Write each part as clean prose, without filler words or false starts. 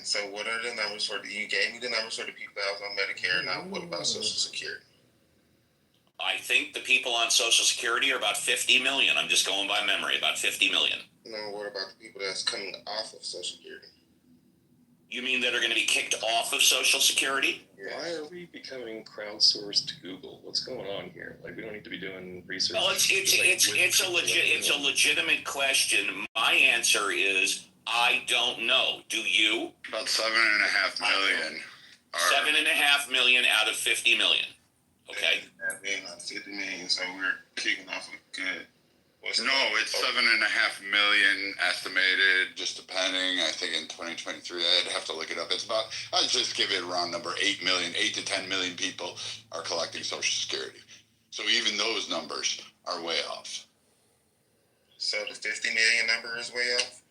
So what are the numbers for you gave me the numbers for the people that was on Medicare. Now what about Social Security? I think the people on Social Security are about 50 million. I'm just going by memory, about 50 million. No, what about the people that's coming off of Social Security? You mean that are going to be kicked off of Social Security? Yes. Why are we becoming crowdsourced Google? What's going on here? Like, we don't need to be doing research. Well, it's a legitimate question. My answer is I don't know. Do you? About 7.5 million. 7.5 million out of 50 million. Okay. That being on 50 million, so we're kicking off a good. No, it's 7.5 million estimated, just depending. I think in 2023, I'd have to look it up. It's about, I'd just give it a round number, 8 million, 8 to 10 million people are collecting Social Security. So even those numbers are way off. So the 50 million number is way off?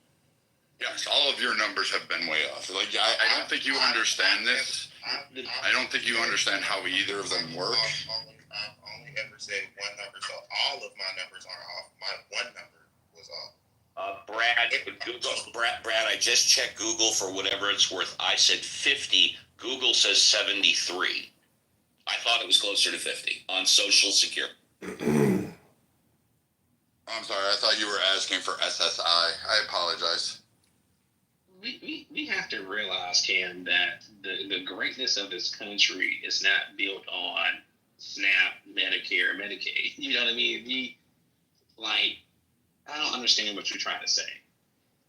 Yes, all of your numbers have been way off. Like, I don't think you understand this. I don't think you understand how either of them work. I've only ever said one number, so all of my numbers are off. My one number was off. Brad, I just checked Google for whatever it's worth. I said 50. Google says 73. I thought it was closer to 50 on Social Security. I'm sorry, I thought you were asking for SSI. I apologize. We have to realize, Cam, that the greatness of this country is not built on SNAP, Medicare, Medicaid. You know what I mean? I don't understand what you're trying to say.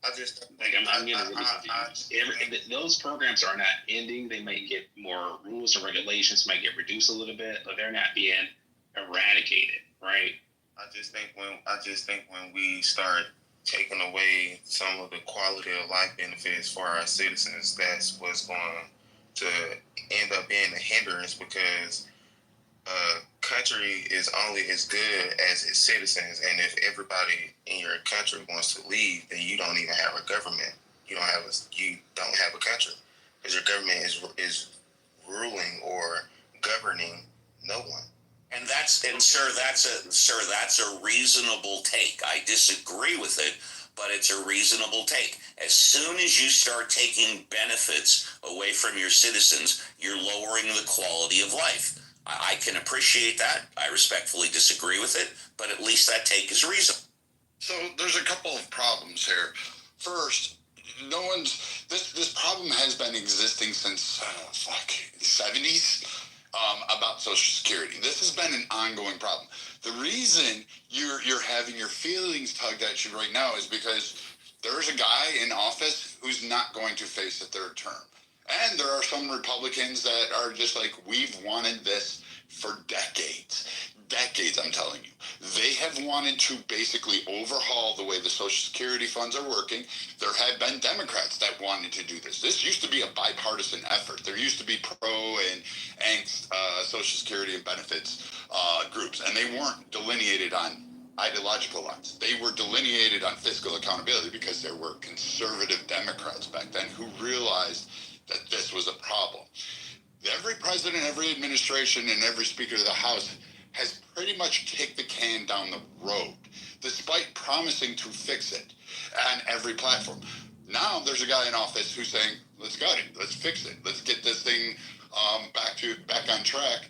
I just I'm getting really confused. Those programs are not ending. They might get more rules and regulations, might get reduced a little bit, but they're not being eradicated, right? I just think when we start taking away some of the quality of life benefits for our citizens, that's what's going to end up being a hindrance, because country is only as good as its citizens, and if everybody in your country wants to leave, then you don't even have a government. You don't have a country, because your government is ruling or governing no one. And sir, that's a reasonable take. I disagree with it, but it's a reasonable take. As soon as you start taking benefits away from your citizens, you're lowering the quality of life. I can appreciate that. I respectfully disagree with it, but at least that take is reasonable. So there's a couple of problems here. First, this problem has been existing since the 70s about Social Security. This has been an ongoing problem. The reason you're having your feelings tugged at you right now is because there's a guy in office who's not going to face a third term. And there are some Republicans that are just like, we've wanted this for decades. Decades, I'm telling you. They have wanted to basically overhaul the way the Social Security funds are working. There have been Democrats that wanted to do this. This used to be a bipartisan effort. There used to be pro and Social Security and benefits groups, and they weren't delineated on ideological lines. They were delineated on fiscal accountability because there were conservative Democrats back then who realized that this was a problem. Every president, every administration, and every Speaker of the House has pretty much kicked the can down the road, despite promising to fix it on every platform. Now there's a guy in office who's saying, let's gut it, let's fix it, let's get this thing back on track.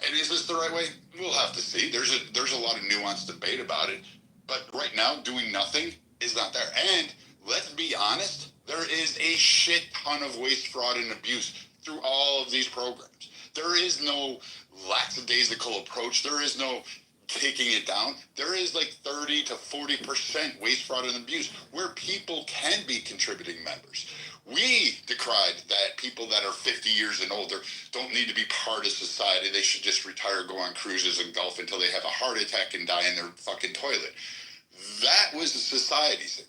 And is this the right way? We'll have to see. There's a lot of nuanced debate about it. But right now, doing nothing is not there. And let's be honest, there is a shit ton of waste, fraud, and abuse through all of these programs. There is no lackadaisical approach. There is no taking it down. There is like 30 to 40% waste, fraud, and abuse where people can be contributing members. We decried that people that are 50 years and older don't need to be part of society. They should just retire, go on cruises and golf until they have a heart attack and die in their fucking toilet. That was the society thing.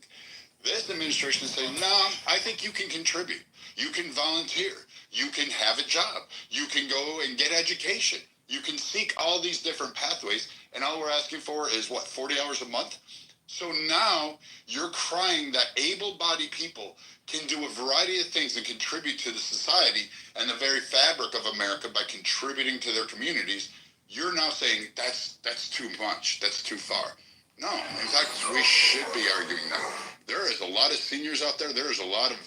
This administration is saying, no, I think you can contribute. You can volunteer. You can have a job. You can go and get education. You can seek all these different pathways, and all we're asking for is, 40 hours a month? So now you're crying that able-bodied people can do a variety of things and contribute to the society and the very fabric of America by contributing to their communities. You're now saying that's too much, that's too far. No, in fact, we should be arguing that. There is a lot of seniors out there. There is a lot of